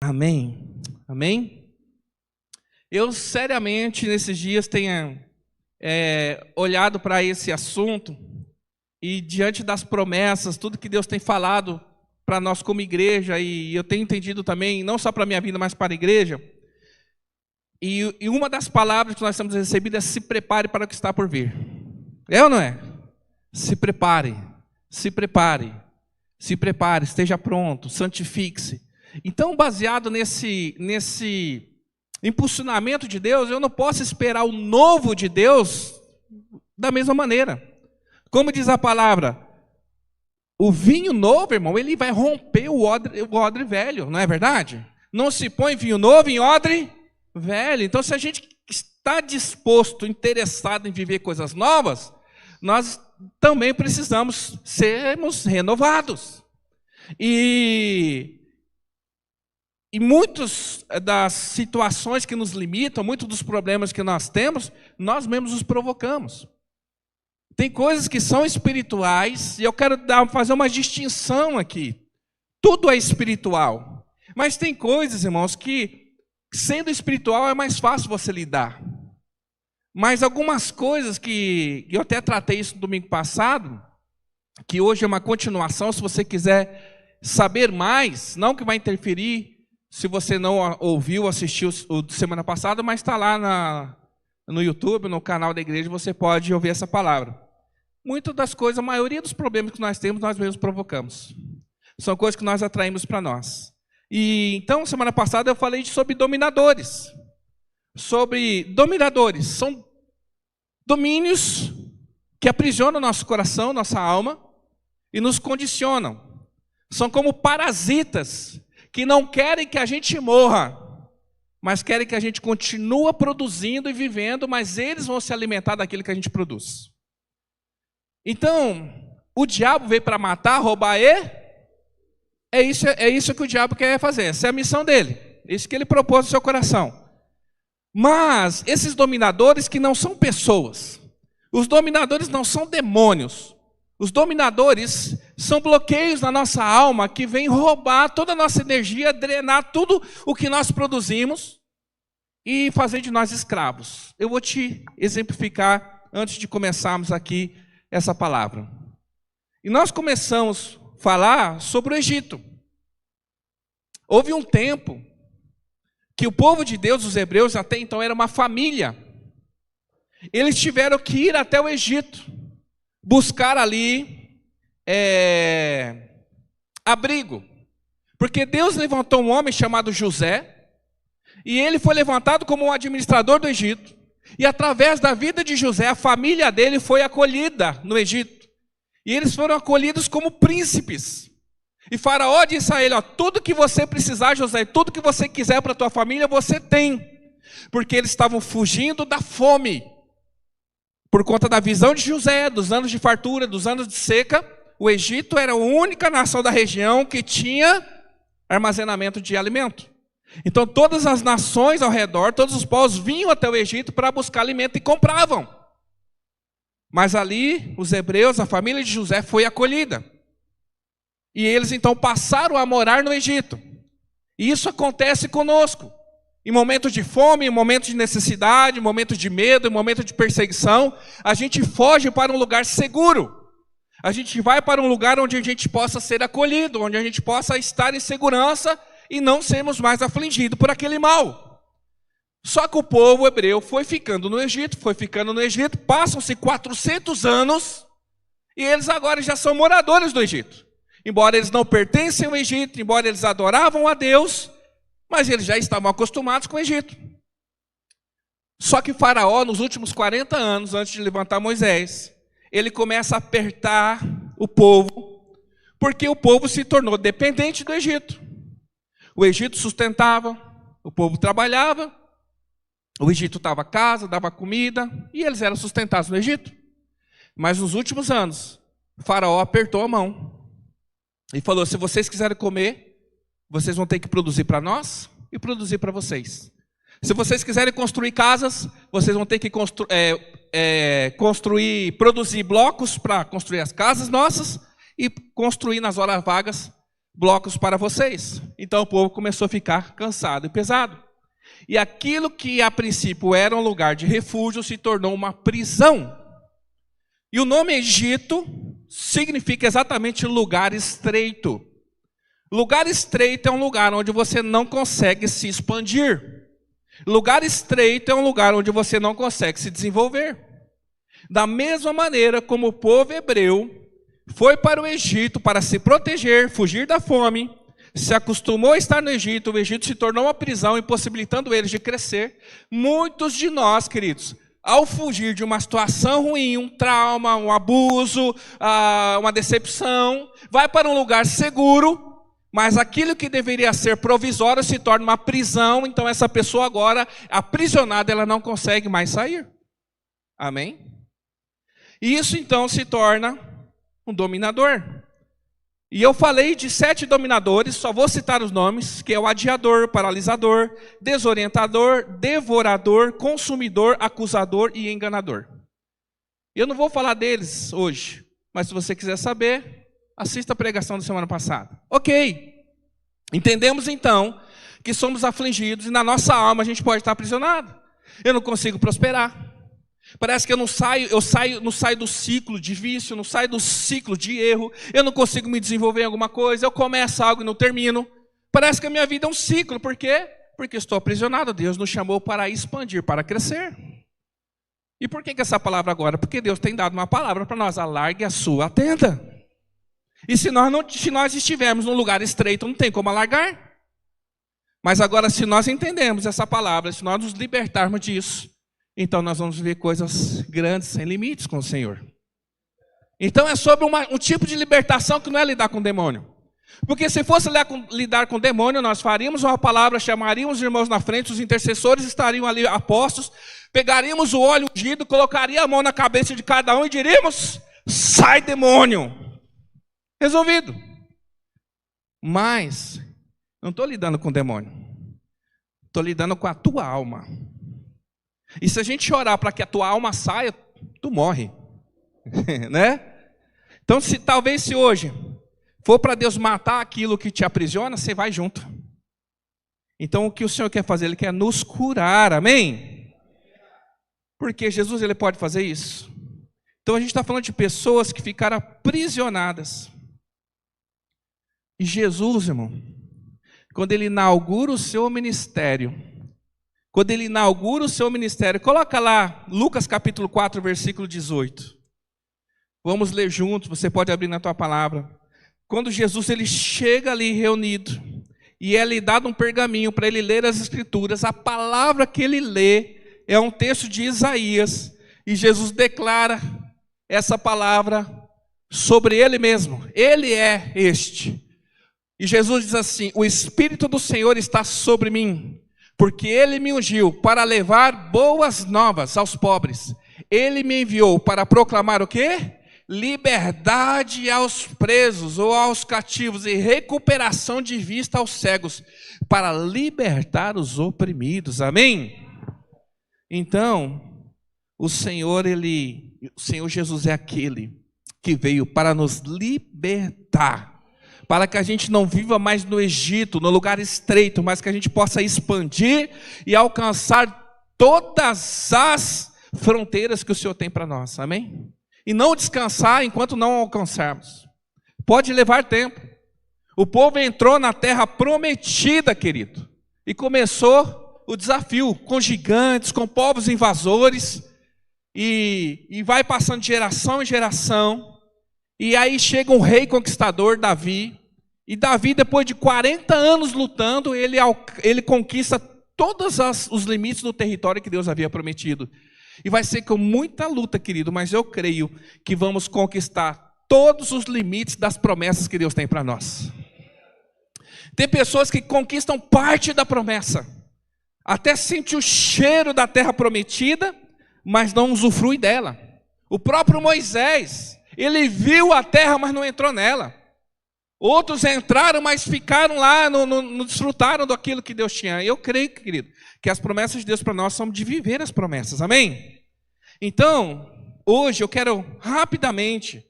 Amém? Amém? Eu seriamente nesses dias tenho olhado para esse assunto e diante das promessas, tudo que Deus tem falado para nós como igreja, e eu tenho entendido também, não só para a minha vida, mas para a igreja, e uma das palavras que nós temos recebido é: se prepare para o que está por vir. É ou não é? Se prepare, se prepare, se prepare, esteja pronto, santifique-se. Então, baseado nesse impulsionamento de Deus, eu não posso esperar o novo de Deus da mesma maneira. Como diz a palavra, o vinho novo, irmão, ele vai romper o odre velho, não é verdade? Não se põe vinho novo em odre velho. Então, se a gente está disposto, interessado em viver coisas novas, nós também precisamos sermos renovados. E muitas das situações que nos limitam, muitos dos problemas que nós temos, nós mesmos os provocamos. Tem coisas que são espirituais, e eu quero fazer uma distinção aqui. Tudo é espiritual. Mas tem coisas, irmãos, que sendo espiritual é mais fácil você lidar. Mas algumas coisas que eu até tratei isso no domingo passado, que hoje é uma continuação, se você quiser saber mais, não que vai interferir se você não ouviu, assistiu o de semana passada, mas está lá no YouTube, no canal da igreja, você pode ouvir essa palavra. Muitas das coisas, a maioria dos problemas que nós temos, nós mesmos provocamos. São coisas que nós atraímos para nós. E então, semana passada eu falei sobre dominadores. Sobre dominadores. São domínios que aprisionam nosso coração, nossa alma, e nos condicionam. São como parasitas que não querem que a gente morra, mas querem que a gente continue produzindo e vivendo, mas eles vão se alimentar daquilo que a gente produz. Então, o diabo veio para matar, roubar e é isso que o diabo quer fazer. Essa é a missão dele. É isso que ele propôs no seu coração. Mas esses dominadores que não são pessoas, os dominadores não são demônios. Os dominadores são bloqueios na nossa alma que vêm roubar toda a nossa energia, drenar tudo o que nós produzimos e fazer de nós escravos. Eu vou te exemplificar antes de começarmos aqui essa palavra. E nós começamos a falar sobre o Egito. Houve um tempo que o povo de Deus, os hebreus, até então era uma família. Eles tiveram que ir até o Egito, buscar ali abrigo. Porque Deus levantou um homem chamado José, e ele foi levantado como um administrador do Egito. E através da vida de José, a família dele foi acolhida no Egito. E eles foram acolhidos como príncipes. E Faraó disse a ele: tudo que você precisar, José, tudo que você quiser para a tua família, você tem. Porque eles estavam fugindo da fome. Por conta da visão de José, dos anos de fartura, dos anos de seca, o Egito era a única nação da região que tinha armazenamento de alimento. Então todas as nações ao redor, todos os povos vinham até o Egito para buscar alimento e compravam. Mas ali, os hebreus, a família de José foi acolhida. E eles então passaram a morar no Egito. E isso acontece conosco. Em momentos de fome, em momentos de necessidade, em momentos de medo, em momentos de perseguição, a gente foge para um lugar seguro. A gente vai para um lugar onde a gente possa ser acolhido, onde a gente possa estar em segurança e não sermos mais afligidos por aquele mal. Só que o povo hebreu foi ficando no Egito, passam-se 400 anos, e eles agora já são moradores do Egito. Embora eles não pertencem ao Egito, embora eles adoravam a Deus, mas eles já estavam acostumados com o Egito. Só que Faraó, nos últimos 40 anos, antes de levantar Moisés, ele começa a apertar o povo, porque o povo se tornou dependente do Egito. O Egito sustentava, o povo trabalhava, o Egito dava casa, dava comida, e eles eram sustentados no Egito. Mas nos últimos anos, o Faraó apertou a mão e falou: se vocês quiserem comer, vocês vão ter que produzir para nós e produzir para vocês. Se vocês quiserem construir casas, vocês vão ter que produzir blocos para construir as casas nossas e construir nas horas vagas blocos para vocês. Então o povo começou a ficar cansado e pesado. E aquilo que a princípio era um lugar de refúgio se tornou uma prisão. E o nome Egito significa exatamente lugar estreito. Lugar estreito é um lugar onde você não consegue se expandir. Lugar estreito é um lugar onde você não consegue se desenvolver. Da mesma maneira como o povo hebreu foi para o Egito para se proteger, fugir da fome, se acostumou a estar no Egito, o Egito se tornou uma prisão, impossibilitando eles de crescer. Muitos de nós, queridos, ao fugir de uma situação ruim, um trauma, um abuso, uma decepção, vai para um lugar seguro, mas aquilo que deveria ser provisório se torna uma prisão, então essa pessoa agora, aprisionada, ela não consegue mais sair. Amém? E isso então se torna um dominador. E eu falei de 7 dominadores, só vou citar os nomes, que é o adiador, paralisador, desorientador, devorador, consumidor, acusador e enganador. Eu não vou falar deles hoje, mas se você quiser saber, assista a pregação da semana passada. Ok, entendemos então que somos afligidos e na nossa alma a gente pode estar aprisionado. Eu não consigo prosperar. Parece que eu não saio do ciclo de vício, não saio do ciclo de erro, eu não consigo me desenvolver em alguma coisa, eu começo algo e não termino. Parece que a minha vida é um ciclo, por quê? Porque estou aprisionado. Deus nos chamou para expandir, para crescer. E por que essa palavra agora? Porque Deus tem dado uma palavra para nós: alargue a sua tenda. E se nós estivermos num lugar estreito, não tem como alargar. Mas agora, se nós entendemos essa palavra, se nós nos libertarmos disso, então nós vamos ver coisas grandes, sem limites com o Senhor. Então é sobre um tipo de libertação que não é lidar com o demônio. Porque se fosse lidar com o demônio, nós faríamos uma palavra, chamaríamos os irmãos na frente, os intercessores estariam ali apostos, pegaríamos o óleo ungido, colocaria a mão na cabeça de cada um e diríamos: sai, demônio! Resolvido. Mas não estou lidando com o demônio, estou lidando com a tua alma. E se a gente orar para que a tua alma saia, tu morre. Né? Então, talvez se hoje for para Deus matar aquilo que te aprisiona, você vai junto. Então, o que o Senhor quer fazer? Ele quer nos curar, amém? Porque Jesus, ele pode fazer isso. Então, a gente está falando de pessoas que ficaram aprisionadas. E Jesus, irmão, quando ele inaugura o seu ministério, coloca lá Lucas capítulo 4, versículo 18. Vamos ler juntos, você pode abrir na tua palavra. Quando Jesus ele chega ali reunido, e é lhe dado um pergaminho para ele ler as escrituras, a palavra que ele lê é um texto de Isaías, e Jesus declara essa palavra sobre ele mesmo. Ele é este. E Jesus diz assim: o Espírito do Senhor está sobre mim, porque ele me ungiu para levar boas novas aos pobres. Ele me enviou para proclamar o quê? Liberdade aos presos ou aos cativos e recuperação de vista aos cegos, para libertar os oprimidos. Amém? Então, o Senhor Jesus é aquele que veio para nos libertar, para que a gente não viva mais no Egito, no lugar estreito, mas que a gente possa expandir e alcançar todas as fronteiras que o Senhor tem para nós, amém? E não descansar enquanto não alcançarmos. Pode levar tempo. O povo entrou na terra prometida, querido, e começou o desafio com gigantes, com povos invasores, e vai passando de geração em geração. E aí chega um rei conquistador, Davi, e Davi, depois de 40 anos lutando, ele conquista todos os limites do território que Deus havia prometido. E vai ser com muita luta, querido, mas eu creio que vamos conquistar todos os limites das promessas que Deus tem para nós. Tem pessoas que conquistam parte da promessa, até sente o cheiro da terra prometida, mas não usufrui dela. O próprio Moisés, ele viu a terra, mas não entrou nela. Outros entraram, mas ficaram lá, não desfrutaram daquilo que Deus tinha. Eu creio, querido, que as promessas de Deus para nós são de viver as promessas, amém? Então, hoje eu quero rapidamente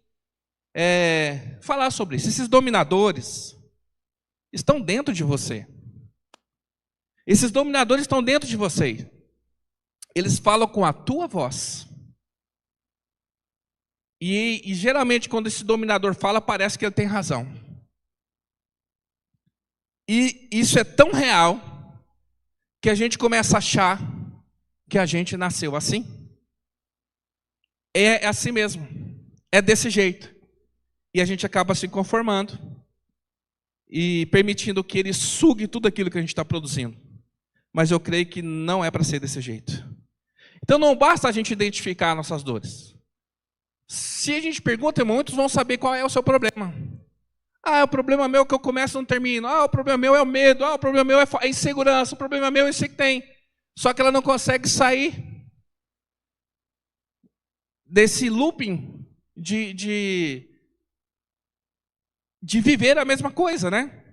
falar sobre isso. Esses dominadores, estão dentro de você. Esses dominadores estão dentro de você. Eles falam com a tua voz. E geralmente quando esse dominador fala, parece que ele tem razão. E isso é tão real que a gente começa a achar que a gente nasceu assim. É assim mesmo. É desse jeito. E a gente acaba se conformando e permitindo que ele sugue tudo aquilo que a gente está produzindo. Mas eu creio que não é para ser desse jeito. Então não basta a gente identificar nossas dores. Se a gente pergunta, muitos vão saber qual é o seu problema. O problema meu é que eu começo e não termino. O problema meu é o medo. O problema meu é a insegurança. O problema meu é isso que tem. Só que ela não consegue sair desse looping de viver a mesma coisa, né?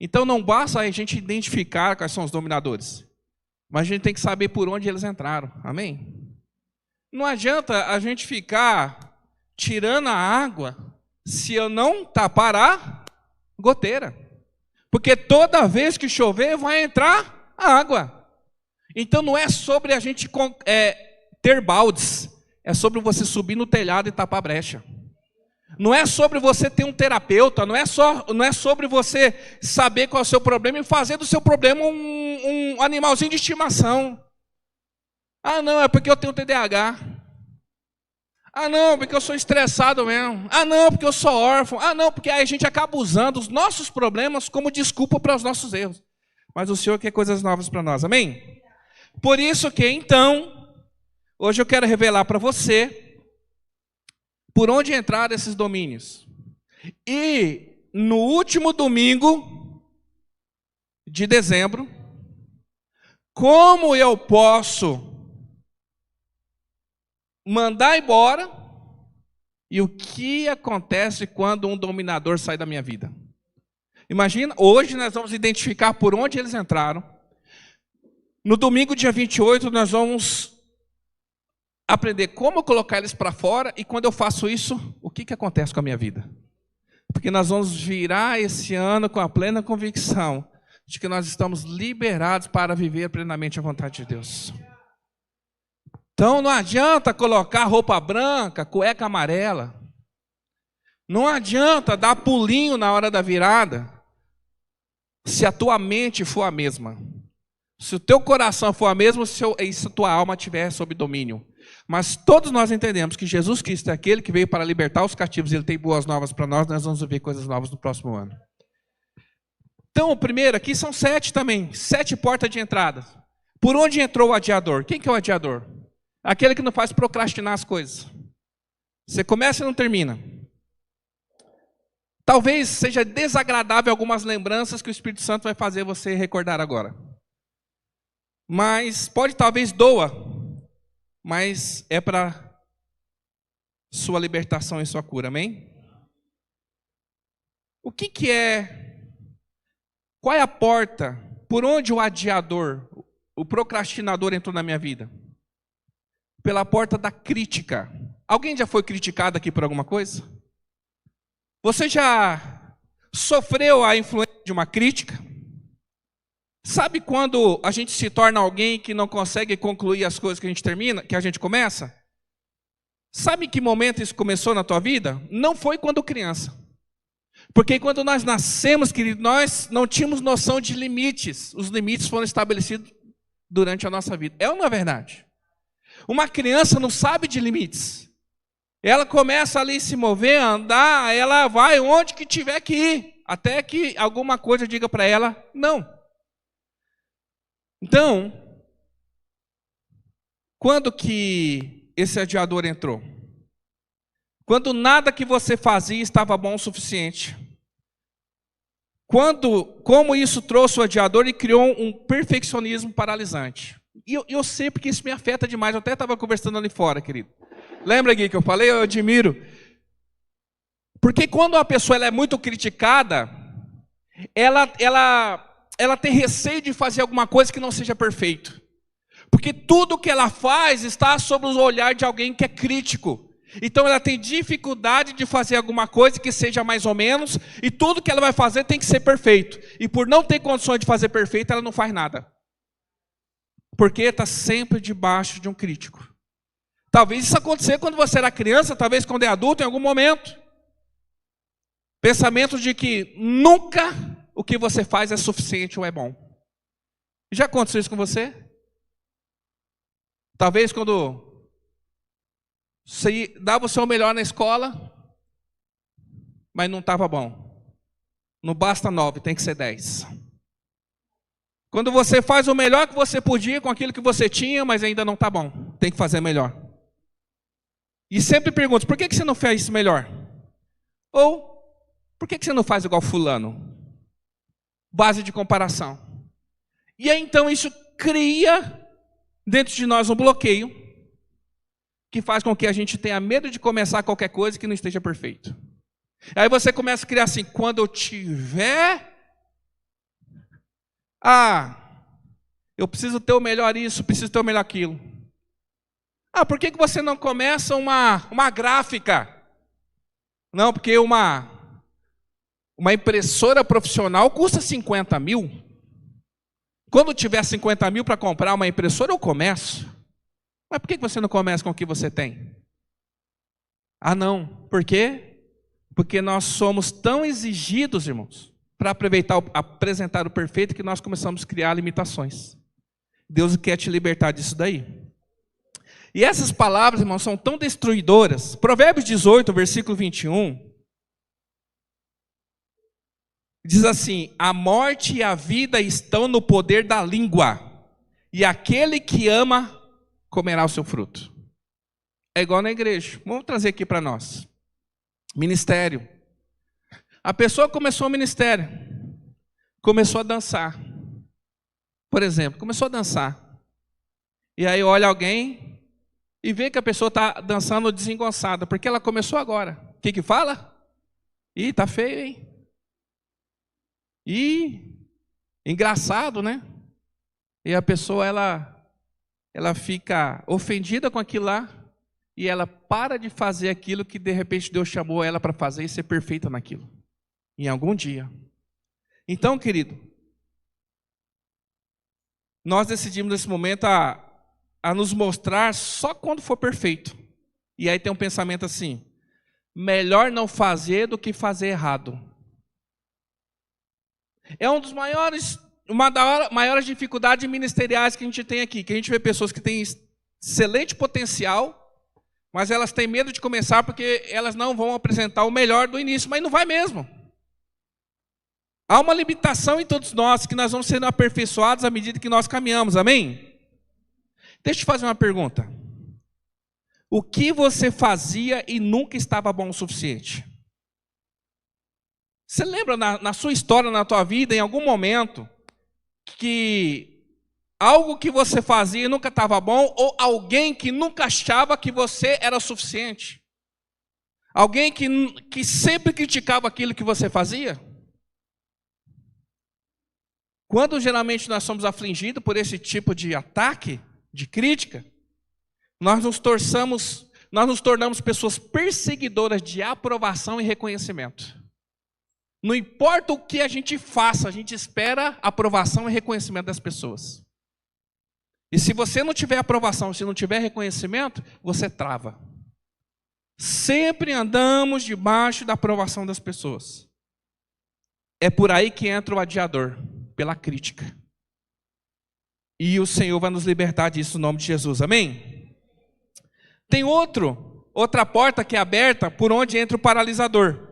Então não basta a gente identificar quais são os dominadores. Mas a gente tem que saber por onde eles entraram. Amém? Não adianta a gente ficar tirando a água se eu não tapar a goteira. Porque toda vez que chover vai entrar a água. Então não é sobre a gente ter baldes. É sobre você subir no telhado e tapar a brecha. Não é sobre você ter um terapeuta. Não é sobre você saber qual é o seu problema e fazer do seu problema um animalzinho de estimação. Não, é porque eu tenho TDAH. Não, porque eu sou estressado mesmo. Não, porque eu sou órfão. Não, porque aí a gente acaba usando os nossos problemas como desculpa para os nossos erros. Mas o Senhor quer coisas novas para nós, amém? Por isso que, então, hoje eu quero revelar para você por onde entrar esses domínios. E no último domingo de dezembro, como eu posso mandar embora e o que acontece quando um dominador sai da minha vida. Imagina, hoje nós vamos identificar por onde eles entraram. No domingo, dia 28, nós vamos aprender como colocar eles para fora e quando eu faço isso, o que acontece com a minha vida. Porque nós vamos virar esse ano com a plena convicção de que nós estamos liberados para viver plenamente a vontade de Deus. Então não adianta colocar roupa branca, cueca amarela. Não adianta dar pulinho na hora da virada, se a tua mente for a mesma. Se o teu coração for a mesma, se a tua alma estiver sob domínio. Mas todos nós entendemos que Jesus Cristo é aquele que veio para libertar os cativos, Ele tem boas novas para nós, nós vamos ver coisas novas no próximo ano. Então o primeiro aqui são 7 também, 7 portas de entrada. Por onde entrou o adiador? Quem que é o adiador? Aquele que não faz procrastinar as coisas. Você começa e não termina. Talvez seja desagradável algumas lembranças que o Espírito Santo vai fazer você recordar agora. Mas talvez doa, mas é para sua libertação e sua cura, amém? O que é? Qual é a porta por onde o adiador, o procrastinador entrou na minha vida? Pela porta da crítica. Alguém já foi criticado aqui por alguma coisa? Você já sofreu a influência de uma crítica? Sabe quando a gente se torna alguém que não consegue concluir as coisas que a gente começa? Sabe em que momento isso começou na tua vida? Não foi quando criança. Porque quando nós nascemos, querido, nós não tínhamos noção de limites. Os limites foram estabelecidos durante a nossa vida. É ou não é verdade? Uma criança não sabe de limites. Ela começa ali a se mover, a andar, ela vai onde que tiver que ir, até que alguma coisa diga para ela, não. Então, quando que esse adiador entrou? Quando nada que você fazia estava bom o suficiente. Como isso trouxe o adiador e criou um perfeccionismo paralisante. E eu sei porque isso me afeta demais. Eu até estava conversando ali fora, querido. Lembra, Gui, que eu falei? Eu admiro. Porque quando uma pessoa ela é muito criticada, ela tem receio de fazer alguma coisa que não seja perfeito. Porque tudo que ela faz está sob o olhar de alguém que é crítico. Então ela tem dificuldade de fazer alguma coisa que seja mais ou menos, e tudo que ela vai fazer tem que ser perfeito. E por não ter condições de fazer perfeito, ela não faz nada. Porque está sempre debaixo de um crítico. Talvez isso aconteça quando você era criança, talvez quando é adulto, em algum momento. Pensamento de que nunca o que você faz é suficiente ou é bom. Já aconteceu isso com você? Talvez quando você dava o seu melhor na escola, mas não estava bom. Não basta 9, tem que ser 10. Quando você faz o melhor que você podia com aquilo que você tinha, mas ainda não está bom, tem que fazer melhor. E sempre pergunto, por que você não fez melhor? Ou, por que você não faz igual fulano? Base de comparação. E aí então isso cria dentro de nós um bloqueio, que faz com que a gente tenha medo de começar qualquer coisa que não esteja perfeito. Aí você começa a criar assim, quando eu tiver... eu preciso ter o melhor isso, preciso ter o melhor aquilo. Por que você não começa uma gráfica? Não, porque uma impressora profissional custa 50 mil. Quando tiver 50 mil para comprar uma impressora, eu começo. Mas por que você não começa com o que você tem? Não. Por quê? Porque nós somos tão exigidos, irmãos, para apresentar o perfeito, que nós começamos a criar limitações. Deus quer te libertar disso daí. E essas palavras, irmãos, são tão destruidoras. Provérbios 18, versículo 21, diz assim: a morte e a vida estão no poder da língua, e aquele que ama comerá o seu fruto. É igual na igreja. Vamos trazer aqui para nós. Ministério. A pessoa começou o ministério, começou a dançar. Por exemplo, começou a dançar. E aí olha alguém e vê que a pessoa está dançando desengonçada, porque ela começou agora. O que fala? Tá feio, hein? Engraçado, né? E a pessoa, ela fica ofendida com aquilo lá, e ela para de fazer aquilo que de repente Deus chamou ela para fazer e ser perfeita naquilo, em algum dia. Então, querido, nós decidimos nesse momento a nos mostrar só quando for perfeito. E aí tem um pensamento assim: melhor não fazer do que fazer errado. É uma das maiores dificuldades ministeriais que a gente tem aqui, que a gente vê pessoas que têm excelente potencial, mas elas têm medo de começar porque elas não vão apresentar o melhor do início, mas não vai mesmo. Há uma limitação em todos nós, que nós vamos sendo aperfeiçoados à medida que nós caminhamos, amém? Deixa eu te fazer uma pergunta. O que você fazia e nunca estava bom o suficiente? Você lembra na sua história, na tua vida, em algum momento, que algo que você fazia e nunca estava bom, ou alguém que nunca achava que você era suficiente? Alguém que sempre criticava aquilo que você fazia? Quando geralmente nós somos afligidos por esse tipo de ataque, de crítica, nós nos tornamos pessoas perseguidoras de aprovação e reconhecimento. Não importa o que a gente faça, a gente espera aprovação e reconhecimento das pessoas. E se você não tiver aprovação, se não tiver reconhecimento, você trava. Sempre andamos debaixo da aprovação das pessoas. É por aí que entra o adiador, pela crítica. E o Senhor vai nos libertar disso no nome de Jesus, amém? Tem outra porta que é aberta, por onde entra o paralisador.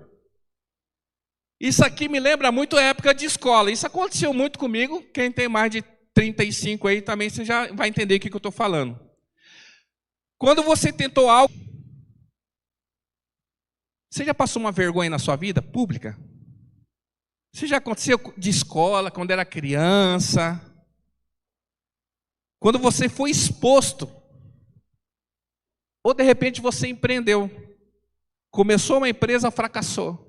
Isso aqui me lembra muito a época de escola. Isso aconteceu muito comigo. Quem tem mais de 35 aí também, você já vai entender o que eu estou falando. Quando você tentou algo, você já passou uma vergonha na sua vida pública? Isso já aconteceu de escola, quando era criança? Quando você foi exposto? Ou de repente você empreendeu? Começou uma empresa, fracassou.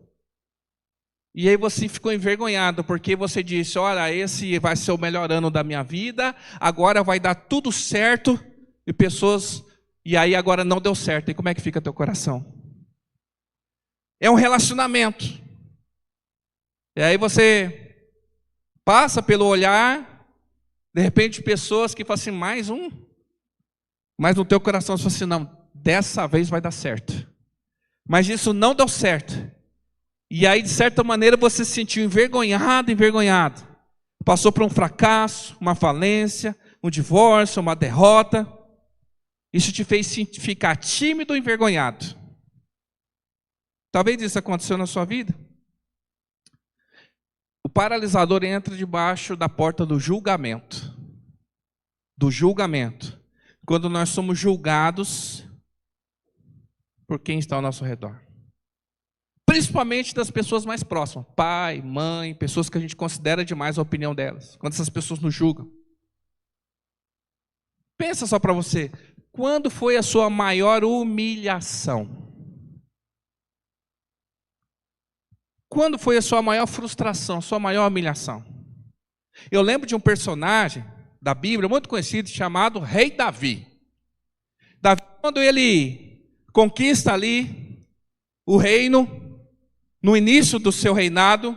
E aí você ficou envergonhado, porque você disse: olha, esse vai ser o melhor ano da minha vida, agora vai dar tudo certo. E pessoas e aí agora não deu certo. E como é que fica teu coração? É um relacionamento. E aí você passa pelo olhar, de repente pessoas que falam assim, mais um. Mas no teu coração você fala assim, não, dessa vez vai dar certo. Mas isso não deu certo. E aí, de certa maneira, você se sentiu envergonhado. Passou por um fracasso, uma falência, um divórcio, uma derrota. Isso te fez ficar tímido e envergonhado. Talvez isso aconteceu na sua vida. O paralisador entra debaixo da porta do julgamento. Do julgamento. Quando nós somos julgados por quem está ao nosso redor. Principalmente das pessoas mais próximas. Pai, mãe, pessoas que a gente considera demais a opinião delas. Quando essas pessoas nos julgam. Pensa só para você. Quando foi a sua maior humilhação? Quando foi a sua maior frustração, sua maior humilhação? Eu lembro de um personagem da Bíblia muito conhecido chamado Rei Davi. Davi, quando ele conquista ali o reino, no início do seu reinado,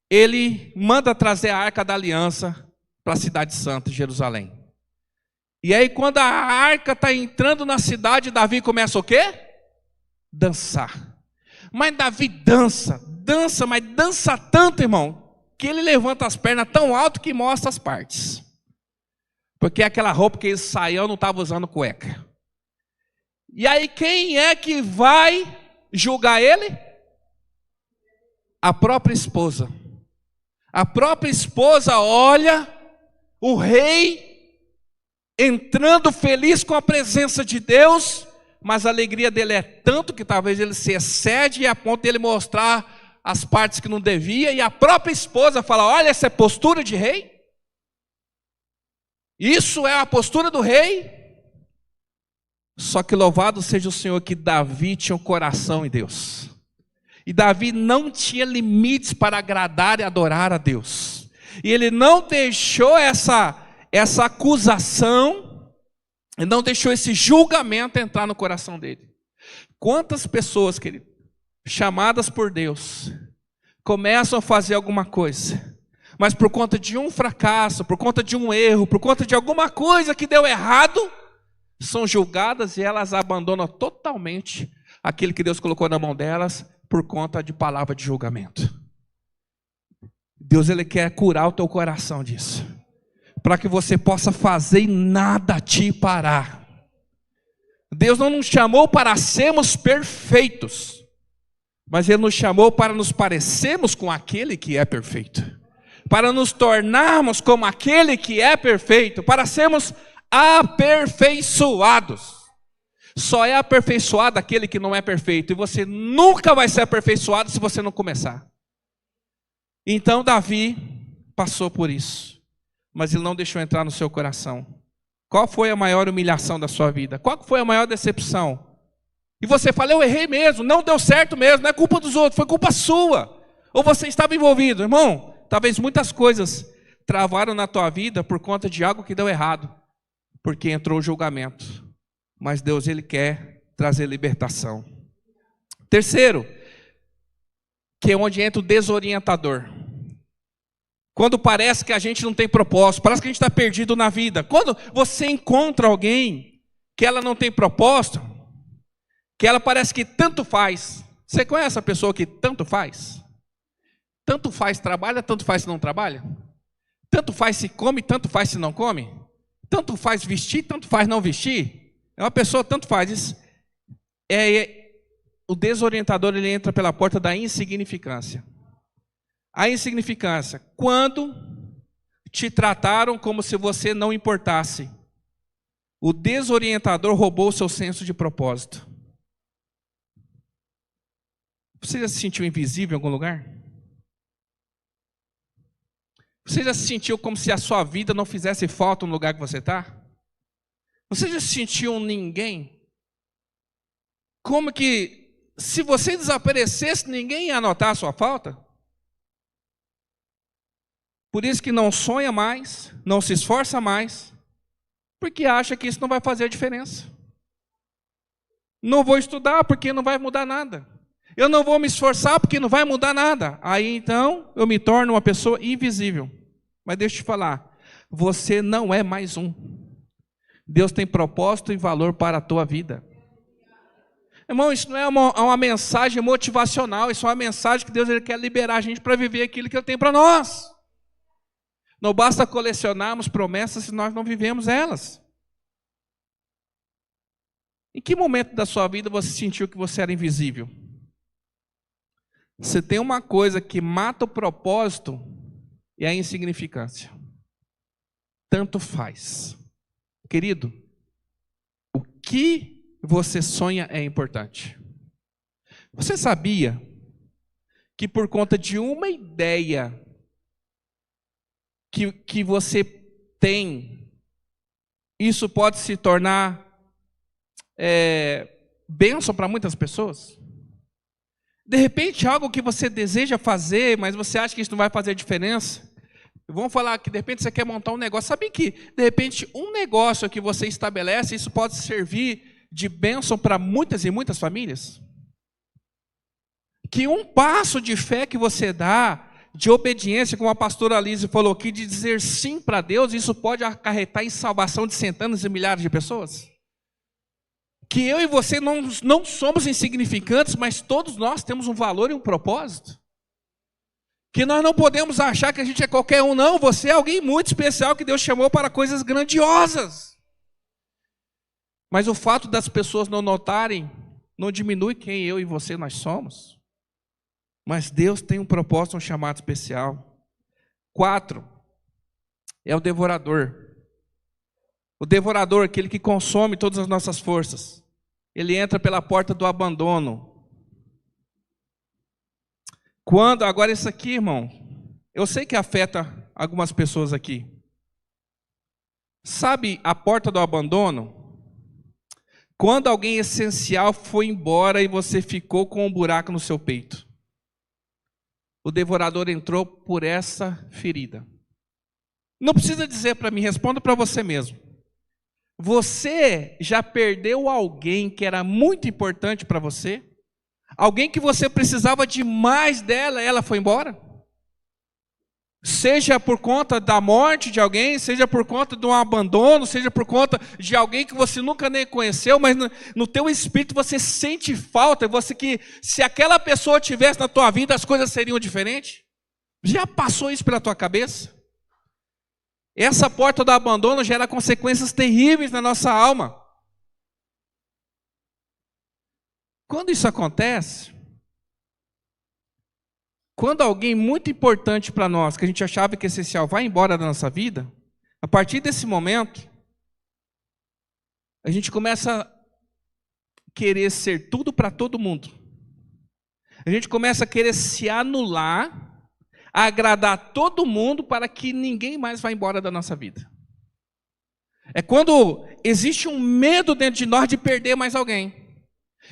ele manda trazer a Arca da Aliança para a cidade santa de Jerusalém. E aí quando a arca está entrando na cidade, Davi começa o quê? Dançar. Mas Davi dança, mas dança tanto, irmão, que ele levanta as pernas tão alto que mostra as partes. Porque aquela roupa que ele saiu não estava usando cueca. E aí quem é que vai julgar ele? A própria esposa. A própria esposa olha o rei entrando feliz com a presença de Deus, mas a alegria dele é tanto que talvez ele se excede e a ponto de ele mostrar as partes que não devia, e a própria esposa fala, olha, essa é postura de rei? Isso é a postura do rei? Só que louvado seja o Senhor que Davi tinha um coração em Deus. E Davi não tinha limites para agradar e adorar a Deus. E ele não deixou essa acusação, ele não deixou esse julgamento entrar no coração dele. Quantas pessoas, querido, chamadas por Deus, começam a fazer alguma coisa, mas por conta de um fracasso, por conta de um erro, por conta de alguma coisa que deu errado, são julgadas e elas abandonam totalmente aquilo que Deus colocou na mão delas, por conta de palavra de julgamento. Deus, Ele quer curar o teu coração disso, para que você possa fazer e nada te parar. Deus não nos chamou para sermos perfeitos, mas Ele nos chamou para nos parecermos com aquele que é perfeito, para nos tornarmos como aquele que é perfeito, para sermos aperfeiçoados. Só é aperfeiçoado aquele que não é perfeito, e você nunca vai ser aperfeiçoado se você não começar. Então Davi passou por isso, mas ele não deixou entrar no seu coração. Qual foi a maior humilhação da sua vida? Qual foi a maior decepção? E você fala, eu errei mesmo, não deu certo mesmo, não é culpa dos outros, foi culpa sua. Ou você estava envolvido. Irmão, talvez muitas coisas travaram na tua vida por conta de algo que deu errado, porque entrou o julgamento. Mas Deus, Ele quer trazer libertação. Terceiro, que é onde entra o desorientador. Quando parece que a gente não tem propósito, parece que a gente está perdido na vida. Quando você encontra alguém que ela não tem propósito, que ela parece que tanto faz. Você conhece a pessoa que tanto faz? Tanto faz trabalha, tanto faz se não trabalha? Tanto faz se come, tanto faz se não come? Tanto faz vestir, tanto faz não vestir? É uma pessoa tanto faz isso. O desorientador, ele entra pela porta da insignificância. A insignificância, quando te trataram como se você não importasse. O desorientador roubou o seu senso de propósito. Você já se sentiu invisível em algum lugar? Você já se sentiu como se a sua vida não fizesse falta no lugar que você está? Você já se sentiu um ninguém? Como que, se você desaparecesse, ninguém ia notar a sua falta? Por isso que não sonha mais, não se esforça mais, porque acha que isso não vai fazer a diferença. Não vou estudar porque não vai mudar nada. Eu não vou me esforçar porque não vai mudar nada. Aí então eu me torno uma pessoa invisível. Mas deixa eu te falar, você não é mais um. Deus tem propósito e valor para a tua vida. Irmão, isso não é uma mensagem motivacional, isso é uma mensagem que Deus ele quer liberar a gente para viver aquilo que Ele tem para nós. Não basta colecionarmos promessas se nós não vivemos elas. Em que momento da sua vida você sentiu que você era invisível? Você tem uma coisa que mata o propósito e a insignificância. Tanto faz. Querido, o que você sonha é importante. Você sabia que por conta de uma ideia que você tem, isso pode se tornar bênção para muitas pessoas? De repente, algo que você deseja fazer, mas você acha que isso não vai fazer diferença. Vamos falar que de repente você quer montar um negócio. Sabe que de repente um negócio que você estabelece, isso pode servir de bênção para muitas e muitas famílias? Que um passo de fé que você dá, de obediência, como a pastora Alice falou aqui, de dizer sim para Deus, isso pode acarretar em salvação de centenas e milhares de pessoas? Que eu e você não somos insignificantes, mas todos nós temos um valor e um propósito. Que nós não podemos achar que a gente é qualquer um, não. Você é alguém muito especial que Deus chamou para coisas grandiosas. Mas o fato das pessoas não notarem, não diminui quem eu e você nós somos. Mas Deus tem um propósito, um chamado especial. 4, é o devorador. O devorador, aquele que consome todas as nossas forças. Ele entra pela porta do abandono. Agora isso aqui, irmão, eu sei que afeta algumas pessoas aqui. Sabe a porta do abandono? Quando alguém essencial foi embora e você ficou com um buraco no seu peito. O devorador entrou por essa ferida. Não precisa dizer para mim, responda para você mesmo. Você já perdeu alguém que era muito importante para você? Alguém que você precisava demais dela, ela foi embora? Seja por conta da morte de alguém, seja por conta de um abandono, seja por conta de alguém que você nunca nem conheceu, mas no teu espírito você sente falta, você que se aquela pessoa tivesse na tua vida as coisas seriam diferentes? Já passou isso pela tua cabeça? Essa porta do abandono gera consequências terríveis na nossa alma. Quando isso acontece, quando alguém muito importante para nós, que a gente achava que é essencial, vai embora da nossa vida, a partir desse momento, a gente começa a querer ser tudo para todo mundo. A gente começa a querer se anular, a agradar todo mundo para que ninguém mais vá embora da nossa vida. É quando existe um medo dentro de nós de perder mais alguém.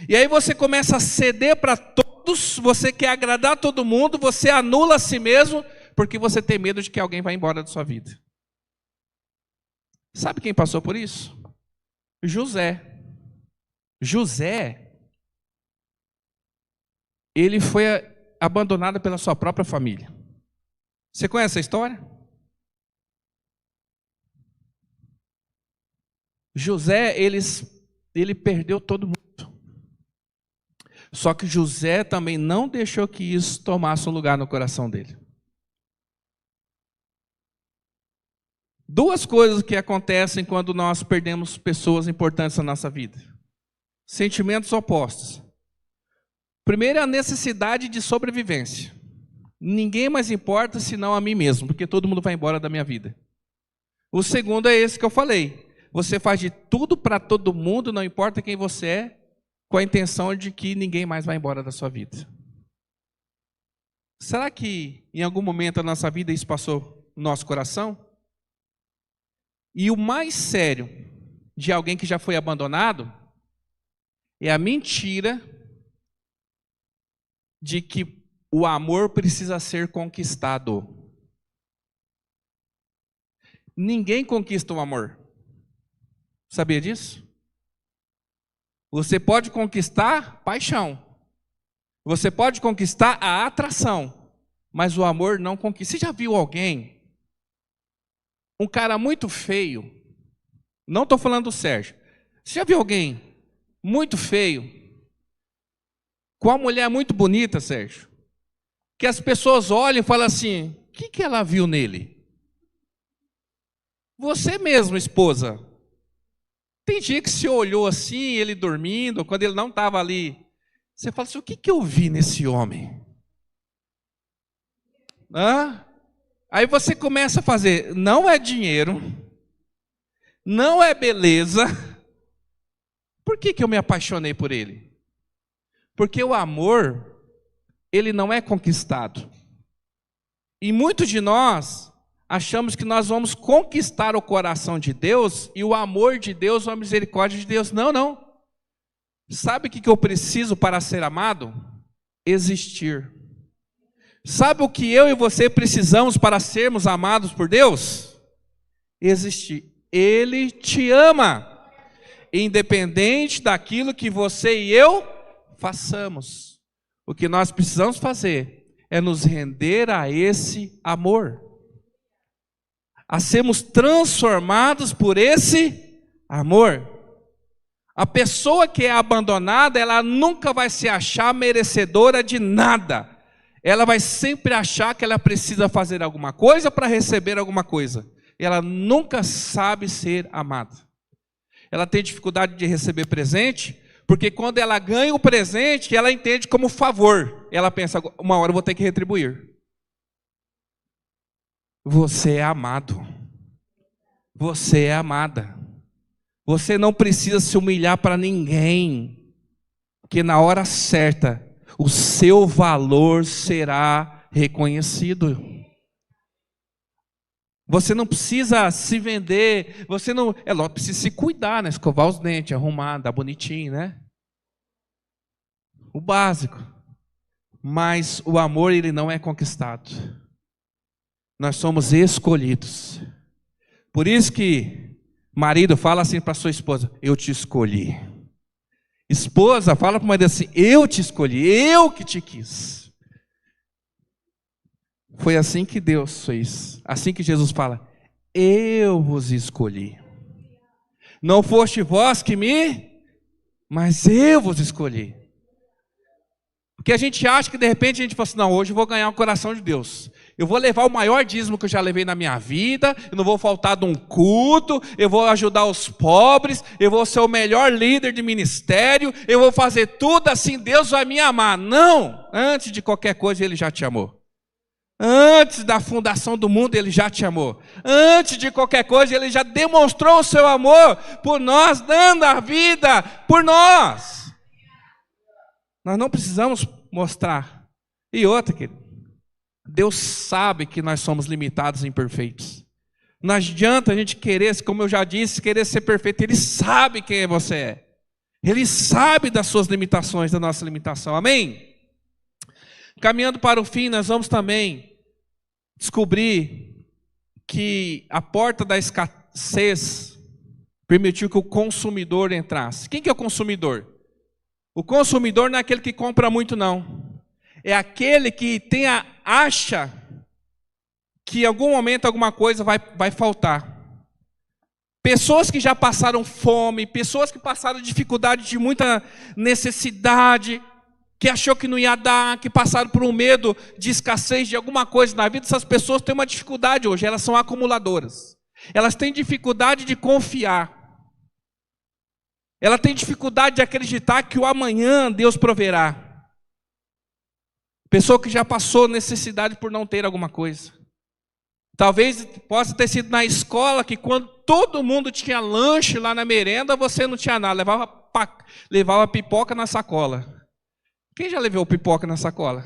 E aí você começa a ceder para todos, você quer agradar todo mundo, você anula a si mesmo, porque você tem medo de que alguém vá embora da sua vida. Sabe quem passou por isso? José. José, ele foi abandonado pela sua própria família. Você conhece a história? José, ele perdeu todo mundo. Só que José também não deixou que isso tomasse um lugar no coração dele. Duas coisas que acontecem quando nós perdemos pessoas importantes na nossa vida. Sentimentos opostos. Primeiro é a necessidade de sobrevivência. Ninguém mais importa senão a mim mesmo, porque todo mundo vai embora da minha vida. O segundo é esse que eu falei. Você faz de tudo para todo mundo, não importa quem você é, com a intenção de que ninguém mais vai embora da sua vida. Será que em algum momento da nossa vida isso passou no nosso coração? E o mais sério de alguém que já foi abandonado é a mentira de que o amor precisa ser conquistado. Ninguém conquista o amor. Sabia disso? Você pode conquistar paixão. Você pode conquistar a atração. Mas o amor não conquista. Você já viu alguém? Um cara muito feio. Não estou falando do Sérgio. Você já viu alguém muito feio com uma mulher muito bonita, Sérgio? Que as pessoas olham e falam assim, o que ela viu nele? Você mesmo, esposa. Tem dia que se olhou assim, ele dormindo, quando ele não estava ali. Você fala assim, o que eu vi nesse homem? Aí você começa a fazer, não é dinheiro, não é beleza. Por que eu me apaixonei por ele? Porque o amor, ele não é conquistado. E muitos de nós achamos que nós vamos conquistar o coração de Deus e o amor de Deus ou a misericórdia de Deus. Não, não. Sabe o que eu preciso para ser amado? Existir. Sabe o que eu e você precisamos para sermos amados por Deus? Existir. Ele te ama, independente daquilo que você e eu façamos. O que nós precisamos fazer é nos render a esse amor, a sermos transformados por esse amor. A pessoa que é abandonada, ela nunca vai se achar merecedora de nada. Ela vai sempre achar que ela precisa fazer alguma coisa para receber alguma coisa. Ela nunca sabe ser amada. Ela tem dificuldade de receber presente, porque quando ela ganha o presente, ela entende como favor. Ela pensa, uma hora eu vou ter que retribuir. Você é amado. Você é amada. Você não precisa se humilhar para ninguém, porque na hora certa, o seu valor será reconhecido. Você não precisa se vender, você não, é lógico, precisa se cuidar, né? Escovar os dentes, arrumar, dar bonitinho, né? O básico. Mas o amor, ele não é conquistado. Nós somos escolhidos. Por isso que marido fala assim para sua esposa, eu te escolhi. Esposa fala para o marido assim, eu te escolhi, eu que te quis. Foi assim que Deus fez. Assim que Jesus fala, eu vos escolhi. Não foste vós que mas eu vos escolhi. Porque a gente acha que de repente a gente fala assim, não, hoje eu vou ganhar o coração de Deus. Eu vou levar o maior dízimo que eu já levei na minha vida, eu não vou faltar de um culto, eu vou ajudar os pobres, eu vou ser o melhor líder de ministério, eu vou fazer tudo assim, Deus vai me amar. Não! Antes de qualquer coisa Ele já te amou. Antes da fundação do mundo Ele já te amou. Antes de qualquer coisa Ele já demonstrou o seu amor por nós, dando a vida por nós. Nós não precisamos mostrar. E outra, querido, Deus sabe que nós somos limitados e imperfeitos. Não adianta a gente querer, como eu já disse, querer ser perfeito. Ele sabe quem você é. Ele sabe das suas limitações, da nossa limitação. Amém? Caminhando para o fim, nós vamos também descobrir que a porta da escassez permitiu que o consumidor entrasse. Quem que é o consumidor? O consumidor não é aquele que compra muito, não. É aquele que acha que em algum momento alguma coisa vai faltar. Pessoas que já passaram fome, pessoas que passaram dificuldade de muita necessidade, que achou que não ia dar, que passaram por um medo de escassez de alguma coisa na vida, essas pessoas têm uma dificuldade hoje, elas são acumuladoras. Elas têm dificuldade de confiar. Ela tem dificuldade de acreditar que o amanhã Deus proverá. Pessoa que já passou necessidade por não ter alguma coisa. Talvez possa ter sido na escola que quando todo mundo tinha lanche lá na merenda, você não tinha nada, levava pipoca na sacola. Quem já levou pipoca na sacola?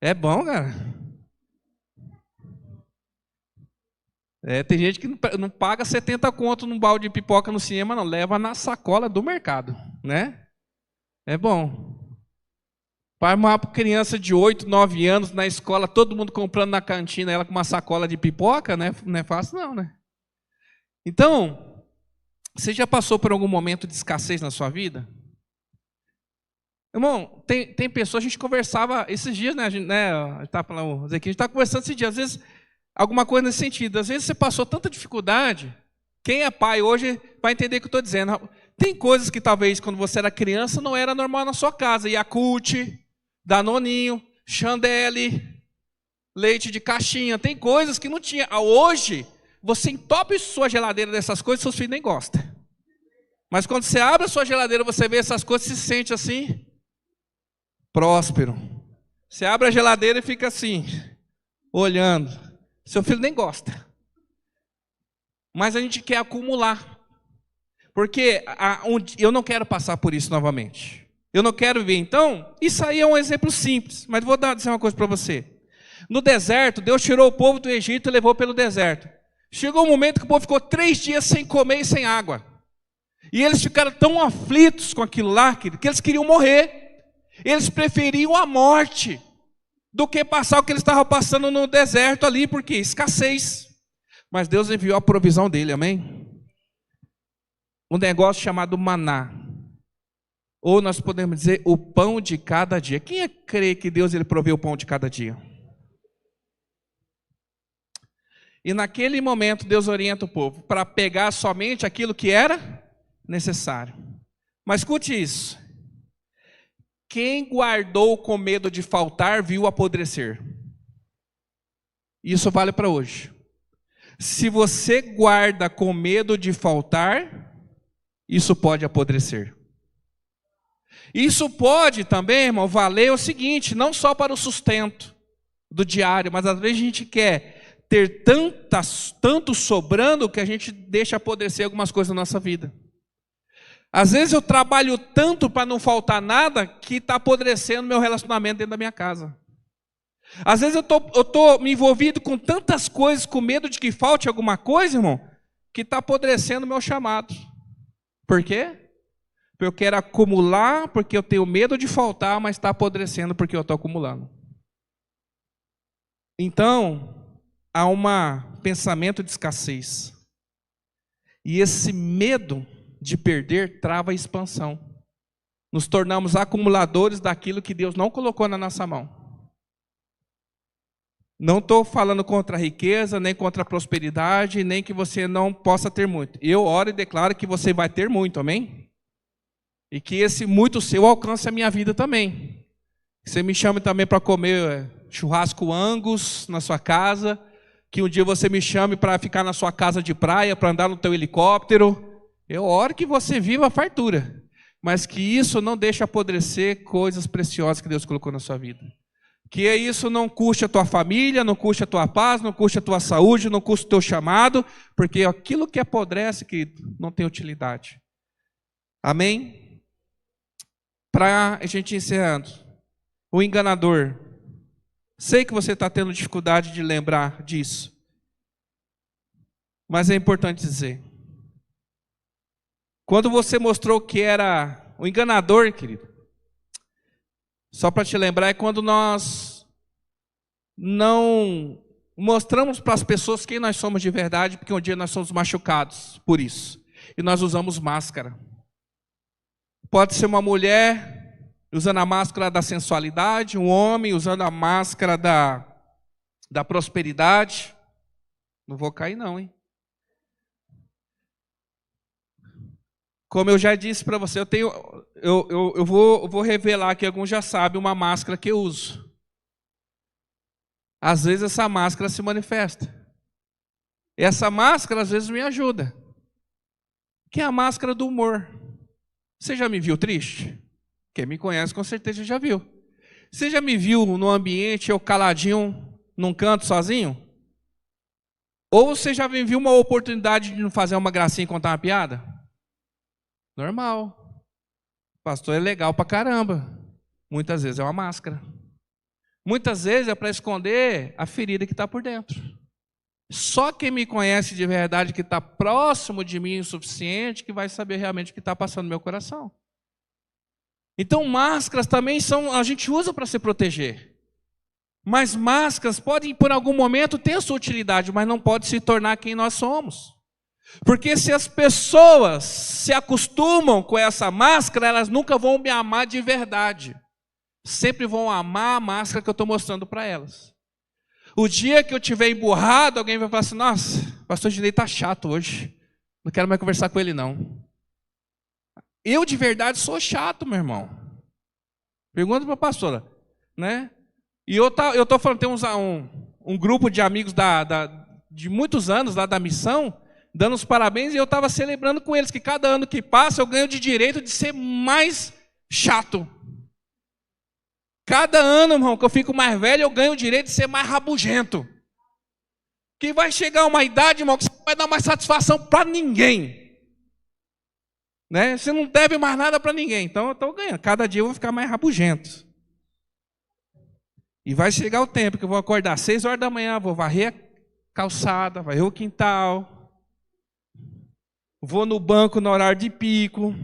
É bom, cara. Tem gente que não paga 70 conto num balde de pipoca no cinema, não. Leva na sacola do mercado, né? É bom. Para uma criança de 8, 9 anos na escola, todo mundo comprando na cantina, ela com uma sacola de pipoca, né? Não é fácil não, né? Então, Você já passou por algum momento de escassez na sua vida? Irmão, tem pessoas, a gente conversava esses dias, né? A gente está conversando esses dias, às vezes, alguma coisa nesse sentido. Às vezes você passou tanta dificuldade, quem é pai hoje vai entender o que eu estou dizendo. Tem coisas que talvez quando você era criança não era normal na sua casa. Yakult, Danoninho, Chandelle, leite de caixinha. Tem coisas que não tinha. Hoje, você entope sua geladeira dessas coisas, seus filhos nem gostam. Mas quando você abre a sua geladeira, você vê essas coisas, se sente assim, próspero. Você abre a geladeira e fica assim, olhando. Seu filho nem gosta. Mas a gente quer acumular. Porque eu não quero passar por isso novamente. Eu não quero ver. Então, isso aí é um exemplo simples. Mas vou dizer uma coisa para você. No deserto, Deus tirou o povo do Egito e levou pelo deserto. Chegou um momento que o povo ficou 3 dias sem comer e sem água. E eles ficaram tão aflitos com aquilo lá, que eles queriam morrer. Eles preferiam a morte do que passar o que eles estavam passando no deserto ali, porque escassez. Mas Deus enviou a provisão dele, amém? Um negócio chamado maná. Ou nós podemos dizer o pão de cada dia. Quem crê que Deus ele proveu o pão de cada dia? E naquele momento Deus orienta o povo para pegar somente aquilo que era necessário. Mas escute isso. Quem guardou com medo de faltar, viu apodrecer. Isso vale para hoje. Se você guarda com medo de faltar, isso pode apodrecer. Isso pode também, irmão, valer o seguinte, não só para o sustento do diário, mas às vezes a gente quer ter tanto sobrando que a gente deixa apodrecer algumas coisas na nossa vida. Às vezes eu trabalho tanto para não faltar nada que está apodrecendo meu relacionamento dentro da minha casa. Às vezes eu tô me envolvido com tantas coisas, com medo de que falte alguma coisa, irmão, que está apodrecendo o meu chamado. Por quê? Porque eu quero acumular, porque eu tenho medo de faltar, mas está apodrecendo porque eu estou acumulando. Então, há um pensamento de escassez. E esse medo de perder trava a expansão. Nos tornamos acumuladores daquilo que Deus não colocou na nossa mão. Não estou falando contra a riqueza, nem contra a prosperidade, nem que você não possa ter muito. Eu oro e declaro que você vai ter muito, amém? E que esse muito seu alcance a minha vida também. Você me chame também para comer churrasco Angus na sua casa, que um dia você me chame para ficar na sua casa de praia, para andar no teu helicóptero. Eu oro que você viva a fartura, mas que isso não deixe apodrecer coisas preciosas que Deus colocou na sua vida. Que isso não custe a tua família, não custe a tua paz, não custe a tua saúde, não custe o teu chamado, porque aquilo que apodrece, que não tem utilidade. Amém? Para a gente encerrando, o enganador. Sei que você está tendo dificuldade de lembrar disso, mas é importante dizer. Quando você mostrou que era o enganador, querido, só para te lembrar, é quando nós não mostramos para as pessoas quem nós somos de verdade, porque um dia nós somos machucados por isso. E nós usamos máscara. Pode ser uma mulher usando a máscara da sensualidade, um homem usando a máscara da prosperidade. Não vou cair não, hein? Como eu já disse para você, eu vou revelar que alguns já sabem uma máscara que eu uso. Às vezes essa máscara se manifesta. Essa máscara às vezes me ajuda. Que é a máscara do humor. Você já me viu triste? Quem me conhece com certeza já viu. Você já me viu no ambiente, eu caladinho, num canto sozinho? Ou você já me viu uma oportunidade de fazer uma gracinha e contar uma piada? Normal. Pastor é legal pra caramba. Muitas vezes é uma máscara. Muitas vezes é para esconder a ferida que está por dentro. Só quem me conhece de verdade, que está próximo de mim o suficiente, que vai saber realmente o que está passando no meu coração. Então máscaras também a gente usa para se proteger. Mas máscaras podem por algum momento ter a sua utilidade, mas não pode se tornar quem nós somos. Porque se as pessoas se acostumam com essa máscara, elas nunca vão me amar de verdade. Sempre vão amar a máscara que eu estou mostrando para elas. O dia que eu tiver emburrado, alguém vai falar assim: nossa, o pastor Dinei está chato hoje. Não quero mais conversar com ele, não. Eu de verdade sou chato, meu irmão. Pergunta para a pastora, né? E eu estou falando, tem um grupo de amigos de muitos anos lá da missão, dando os parabéns, e eu estava celebrando com eles que cada ano que passa eu ganho de direito de ser mais chato. Cada ano, irmão, que eu fico mais velho, eu ganho o direito de ser mais rabugento. Que vai chegar uma idade, irmão, que você não vai dar mais satisfação para ninguém. Né? Você não deve mais nada para ninguém. Então eu estou ganhando. Cada dia eu vou ficar mais rabugento. E vai chegar o tempo que eu vou acordar às 6 horas da manhã, vou varrer a calçada, varrer o quintal. Vou no banco no horário de pico.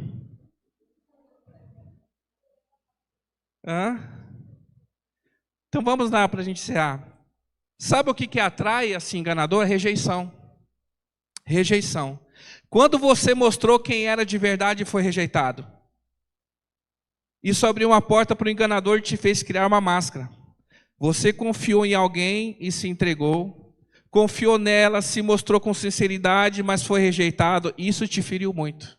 Então vamos lá para a gente encerrar. Sabe o que atrai assim enganador? Rejeição. Rejeição. Quando você mostrou quem era de verdade e foi rejeitado, isso abriu uma porta para o enganador e te fez criar uma máscara. Você confiou em alguém e se entregou. Confiou nela, se mostrou com sinceridade, mas foi rejeitado. Isso te feriu muito.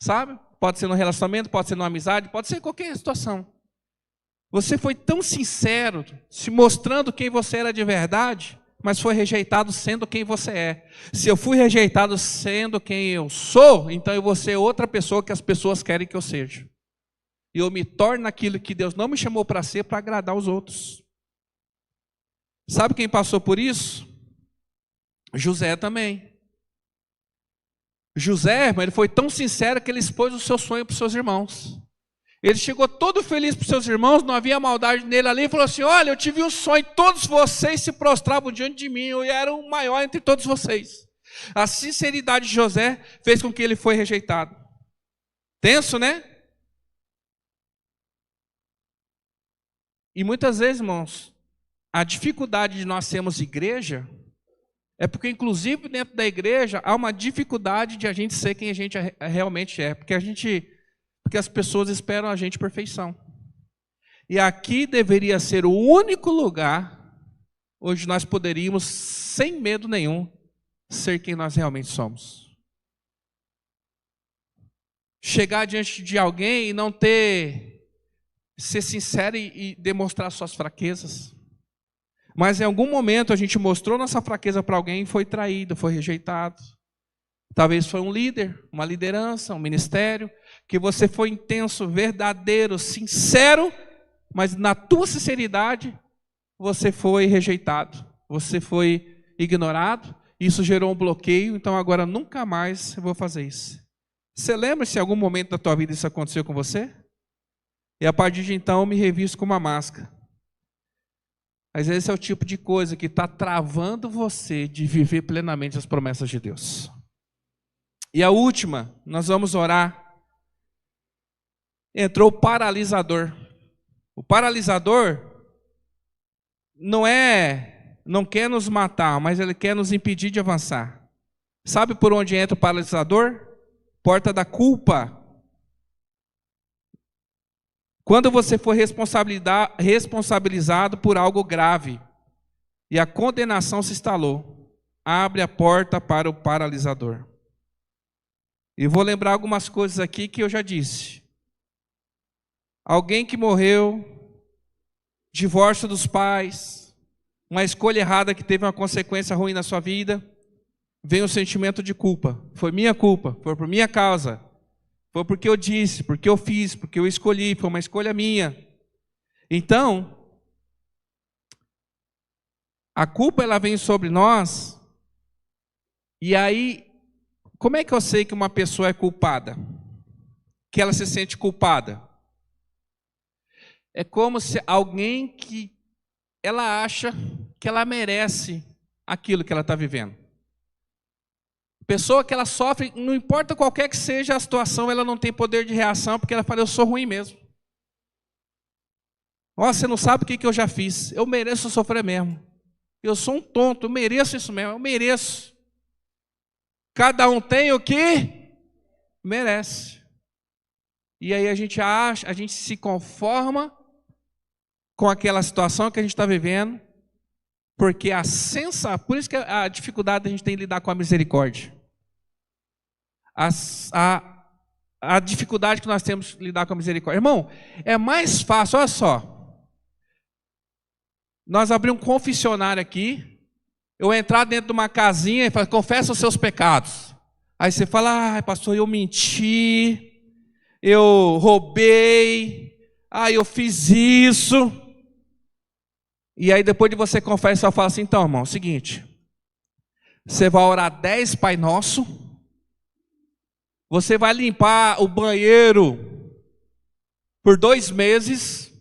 Sabe? Pode ser no relacionamento, pode ser numa amizade, pode ser em qualquer situação. Você foi tão sincero, se mostrando quem você era de verdade, mas foi rejeitado sendo quem você é. Se eu fui rejeitado sendo quem eu sou, então eu vou ser outra pessoa que as pessoas querem que eu seja. E eu me torno aquilo que Deus não me chamou para ser, para agradar os outros. Sabe quem passou por isso? José também. José, irmão, ele foi tão sincero que ele expôs o seu sonho para os seus irmãos. Ele chegou todo feliz para os seus irmãos, não havia maldade nele ali, e falou assim: olha, eu tive um sonho, todos vocês se prostravam diante de mim, eu era o maior entre todos vocês. A sinceridade de José fez com que ele foi rejeitado. Tenso, né? E muitas vezes, irmãos, a dificuldade de nós sermos igreja é porque, inclusive, dentro da igreja, há uma dificuldade de a gente ser quem a gente realmente é. Porque as pessoas esperam a gente perfeição. E aqui deveria ser o único lugar onde nós poderíamos, sem medo nenhum, ser quem nós realmente somos. Chegar diante de alguém e não ser sincero e demonstrar suas fraquezas. Mas em algum momento a gente mostrou nossa fraqueza para alguém e foi traído, foi rejeitado. Talvez foi um líder, uma liderança, um ministério, que você foi intenso, verdadeiro, sincero, mas na tua sinceridade você foi rejeitado, você foi ignorado, isso gerou um bloqueio, então agora nunca mais eu vou fazer isso. Você lembra se em algum momento da tua vida isso aconteceu com você? E a partir de então eu me revisto com uma máscara. Mas esse é o tipo de coisa que está travando você de viver plenamente as promessas de Deus. E a última, nós vamos orar. Entrou o paralisador. O paralisador não quer nos matar, mas ele quer nos impedir de avançar. Sabe por onde entra o paralisador? Porta da culpa. Quando você for responsabilizado por algo grave e a condenação se instalou, abre a porta para o paralisador. E vou lembrar algumas coisas aqui que eu já disse. Alguém que morreu, divórcio dos pais, uma escolha errada que teve uma consequência ruim na sua vida, vem o sentimento de culpa. Foi minha culpa, foi por minha causa. Foi porque eu disse, porque eu fiz, porque eu escolhi, foi uma escolha minha. Então, a culpa ela vem sobre nós, e aí, como é que eu sei que uma pessoa é culpada? Que ela se sente culpada? É como se alguém que ela acha que ela merece aquilo que ela está vivendo. Pessoa que ela sofre, não importa qualquer que seja a situação, ela não tem poder de reação, porque ela fala: eu sou ruim mesmo. Você não sabe o que eu já fiz, eu mereço sofrer mesmo. Eu sou um tonto, eu mereço isso mesmo, eu mereço. Cada um tem o que merece. E aí a gente se conforma com aquela situação que a gente está vivendo, porque por isso que a dificuldade da gente tem de lidar com a misericórdia. A dificuldade que nós temos de lidar com a misericórdia. Irmão, é mais fácil, olha só. Nós abrimos um confessionário aqui, eu entrar dentro de uma casinha e falar, confessa os seus pecados. Aí você fala, pastor, eu menti, eu roubei, eu fiz isso. E aí depois de você confessar, eu falo assim, então, irmão, é o seguinte, você vai orar 10 Pai Nosso, você vai limpar o banheiro por 2 meses,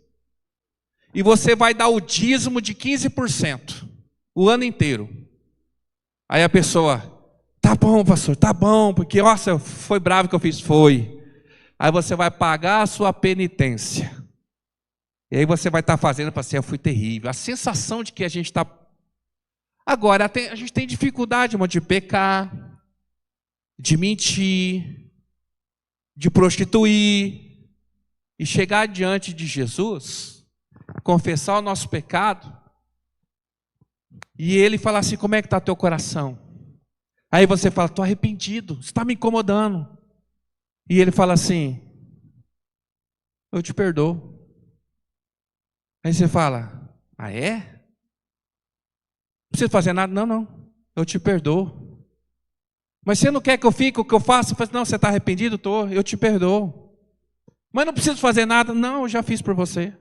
e você vai dar o dízimo de 15%, o ano inteiro. Aí a pessoa, tá bom, pastor, tá bom, porque, nossa, foi bravo que eu fiz, foi. Aí você vai pagar a sua penitência. E aí você vai estar fazendo para ser, eu fui terrível. A sensação de que a gente está... Agora, a gente tem dificuldade, irmão, de pecar, de mentir, de prostituir, e chegar diante de Jesus, confessar o nosso pecado, e Ele falar assim, como é que está teu coração? Aí você fala, estou arrependido, você está me incomodando. E Ele fala assim, eu te perdoo. Aí você fala, é? Não precisa fazer nada? Não, eu te perdoo. Mas você não quer que eu fique, o que eu faço? Eu falo, não, você está arrependido? Estou, eu te perdoo. Mas não preciso fazer nada? Não, eu já fiz por você.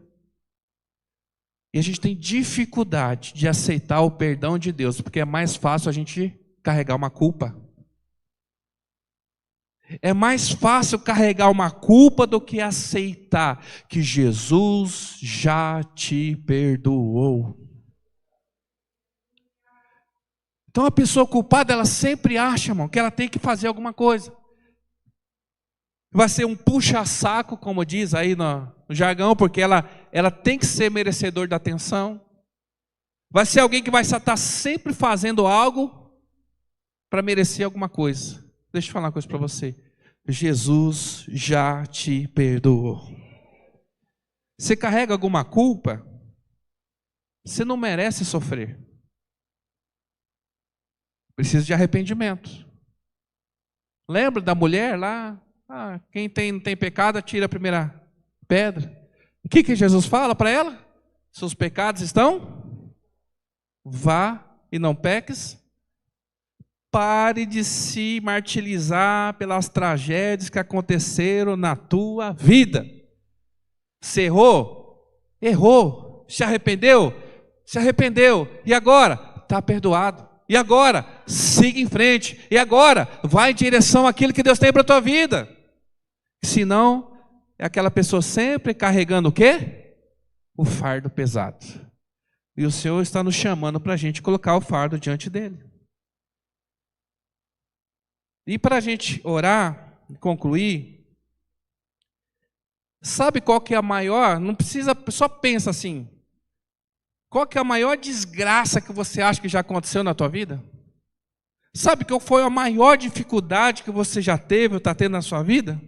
E a gente tem dificuldade de aceitar o perdão de Deus, porque é mais fácil a gente carregar uma culpa. É mais fácil carregar uma culpa do que aceitar que Jesus já te perdoou. Então a pessoa culpada, ela sempre acha, irmão, que ela tem que fazer alguma coisa. Vai ser um puxa-saco, como diz aí no jargão, porque ela tem que ser merecedor da atenção. Vai ser alguém que vai estar sempre fazendo algo para merecer alguma coisa. Deixa eu falar uma coisa para você. Jesus já te perdoou. Você carrega alguma culpa? Você não merece sofrer. Precisa de arrependimento. Lembra da mulher lá? Quem não tem pecado, atira a primeira pedra. O que Jesus fala para ela? Seus pecados estão? Vá e não peques. Pare de se martirizar pelas tragédias que aconteceram na tua vida. Você errou? Errou. Se arrependeu? Se arrependeu. E agora? Está perdoado. E agora? Siga em frente. E agora? Vai em direção àquilo que Deus tem para a tua vida. Senão, é aquela pessoa sempre carregando o quê? O fardo pesado. E o Senhor está nos chamando para a gente colocar o fardo diante dele. E para a gente orar e concluir, sabe qual que é a maior? Não precisa, só pensa assim. Qual que é a maior desgraça que você acha que já aconteceu na tua vida? Sabe qual foi a maior dificuldade que você já teve ou está tendo na sua vida?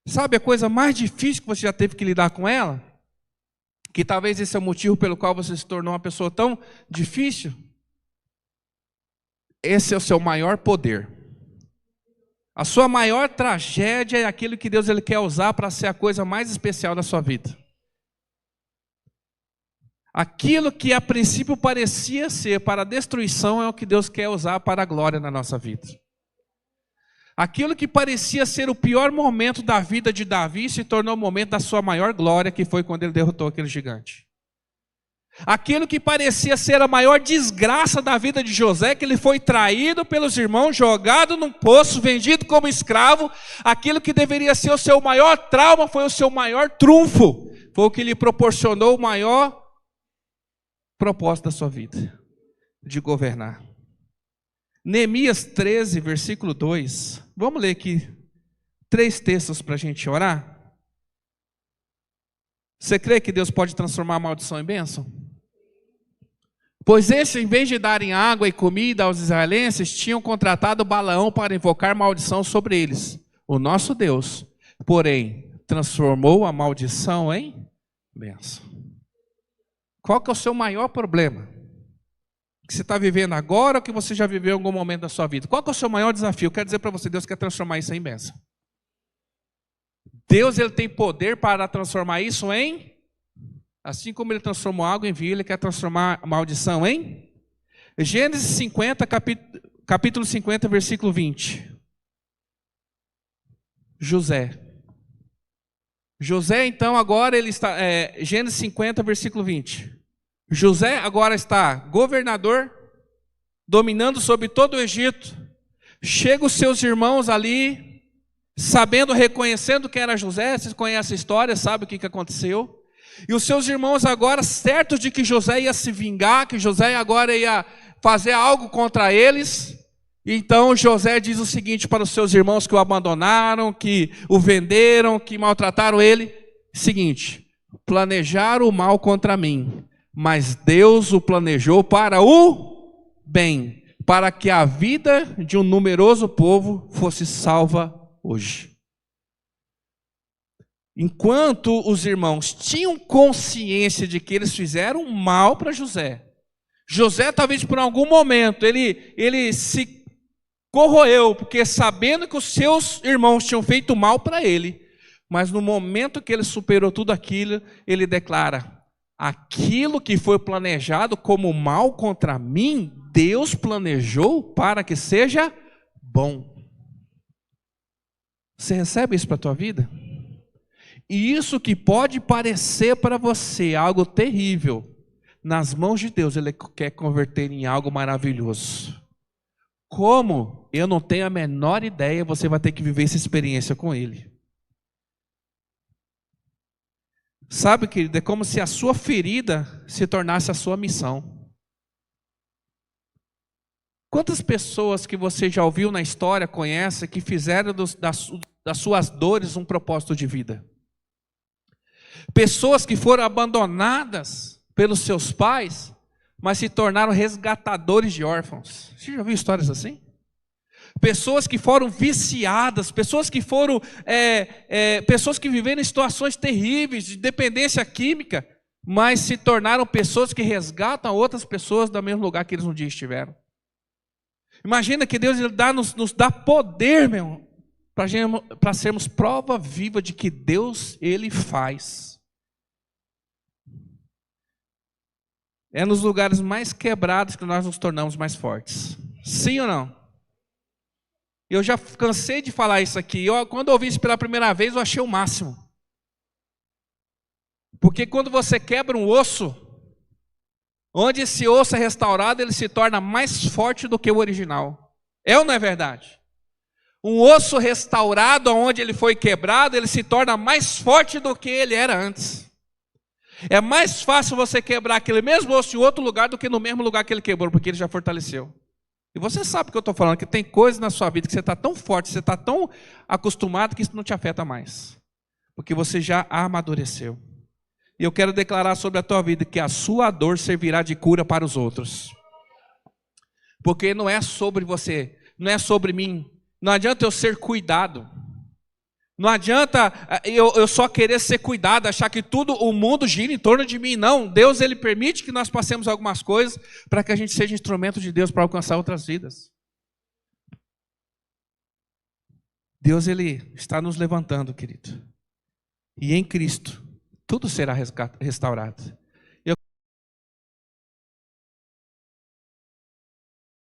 Sabe a coisa mais difícil que você já teve que lidar com ela? Que talvez esse é o motivo pelo qual você se tornou uma pessoa tão difícil? Esse é o seu maior poder. A sua maior tragédia é aquilo que Deus ele quer usar para ser a coisa mais especial da sua vida. Aquilo que a princípio parecia ser para a destruição é o que Deus quer usar para a glória na nossa vida. Aquilo que parecia ser o pior momento da vida de Davi se tornou o momento da sua maior glória, que foi quando ele derrotou aquele gigante. Aquilo que parecia ser a maior desgraça da vida de José, que ele foi traído pelos irmãos, jogado num poço, vendido como escravo, aquilo que deveria ser o seu maior trauma foi o seu maior trunfo, foi o que lhe proporcionou o maior propósito da sua vida, de governar. Neemias 13, versículo 2, vamos ler aqui 3 textos para a gente orar. Você crê que Deus pode transformar a maldição em bênção? Pois esses, em vez de darem água e comida aos israelenses, tinham contratado Balaão para invocar maldição sobre eles. O nosso Deus, porém, transformou a maldição em bênção. Qual que é o seu maior problema? Que você está vivendo agora ou que você já viveu em algum momento da sua vida? Qual que é o seu maior desafio? Eu quero dizer para você, Deus quer transformar isso em bênção. Deus, ele tem poder para transformar isso em... Assim como ele transformou água em vinho, ele quer transformar a maldição em... Gênesis 50, capítulo 50, versículo 20. José, então, agora ele está... Gênesis 50, versículo 20. José agora está governador, dominando sobre todo o Egito. Chega os seus irmãos ali, sabendo, reconhecendo quem era José. Vocês conhecem a história, sabem o que aconteceu. E os seus irmãos agora, certos de que José ia se vingar, que José agora ia fazer algo contra eles. Então José diz o seguinte para os seus irmãos que o abandonaram, que o venderam, que maltrataram ele. Seguinte: planejaram o mal contra mim, mas Deus o planejou para o bem, para que a vida de um numeroso povo fosse salva hoje. Enquanto os irmãos tinham consciência de que eles fizeram mal para José, José talvez por algum momento ele se corroeu, porque sabendo que os seus irmãos tinham feito mal para ele, mas no momento que ele superou tudo aquilo, ele declara: aquilo que foi planejado como mal contra mim, Deus planejou para que seja bom. Você recebe isso para a tua vida? E isso que pode parecer para você algo terrível, nas mãos de Deus Ele quer converter em algo maravilhoso. Como? Eu não tenho a menor ideia, você vai ter que viver essa experiência com Ele. Sabe, querido, é como se a sua ferida se tornasse a sua missão. Quantas pessoas que você já ouviu na história, conhece, que fizeram das suas dores um propósito de vida? Pessoas que foram abandonadas pelos seus pais, mas se tornaram resgatadores de órfãos. Você já viu histórias assim? Pessoas que foram viciadas, pessoas que foram, pessoas que viveram em situações terríveis de dependência química, mas se tornaram pessoas que resgatam outras pessoas do mesmo lugar que eles um dia estiveram. Imagina que Deus nos dá poder, meu irmão, para sermos prova viva de que Deus, Ele faz. É nos lugares mais quebrados que nós nos tornamos mais fortes. Sim ou não? Eu já cansei de falar isso aqui. Quando eu ouvi isso pela primeira vez, eu achei o máximo. Porque quando você quebra um osso, onde esse osso é restaurado, ele se torna mais forte do que o original. É ou não é verdade? Um osso restaurado, onde ele foi quebrado, ele se torna mais forte do que ele era antes. É mais fácil você quebrar aquele mesmo osso em outro lugar do que no mesmo lugar que ele quebrou, porque ele já fortaleceu. E você sabe o que eu estou falando, que tem coisas na sua vida que você está tão forte, você está tão acostumado que isso não te afeta mais. Porque você já amadureceu. E eu quero declarar sobre a tua vida que a sua dor servirá de cura para os outros. Porque não é sobre você, não é sobre mim. Não adianta eu ser cuidado. Não adianta eu só querer ser cuidado, achar que tudo, o mundo gira em torno de mim. Não, Deus Ele permite que nós passemos algumas coisas para que a gente seja instrumento de Deus para alcançar outras vidas. Deus Ele está nos levantando, querido. E em Cristo, tudo será restaurado.